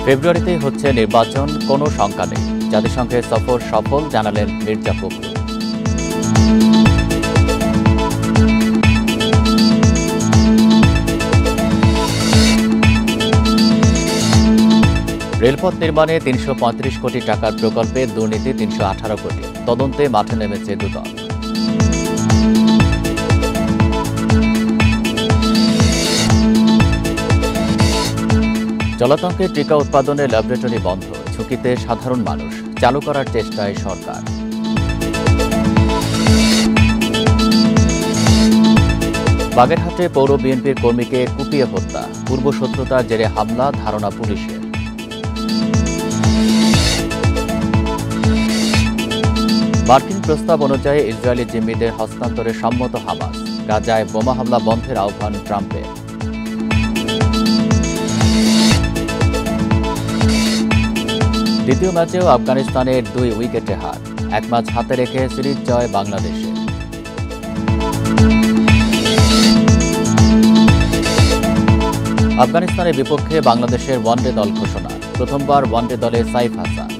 ফেব্রুয়ারিতে হচ্ছে নির্বাচন, কোনো শঙ্কা নেই। জাতিসংঘের সফর সফল, জানালেন মির্জা ফখরুল। রেলপথ নির্মাণে ৩৩৫ কোটি টাকার প্রকল্পে দুর্নীতি ৩১৮ কোটি, তদন্তে মাঠে নেমেছে দুদক। জলাতঙ্কে টিকা উৎপাদনে ল্যাবরেটরি বন্ধ, ঝুঁকিতে সাধারণ মানুষ, চালু করার চেষ্টায় সরকার। বাগেরহাটে পৌর বিএনপির কর্মীকে কুপিয়ে হত্যা, পূর্বশত্রুতার জেরে হামলা, ধারণা পুলিশের। মার্কিন প্রস্তাব অনুযায়ী ইসরায়েলি জিম্মিদের হস্তান্তরে সম্মত হামাস, গাজায় বোমা হামলা বন্ধের আহ্বান ট্রাম্পের। দ্বিতীয় ম্যাচেও আফগানিস্তানের 2 উইকেটে হার, এক ম্যাচ হাতে রেখে সিরিজ জয় বাংলাদেশের। আফগানিস্তানের বিপক্ষে বাংলাদেশের ওয়ানডে দল ঘোষণা, প্রথমবার ওয়ানডে দলে সাইফ হাসান।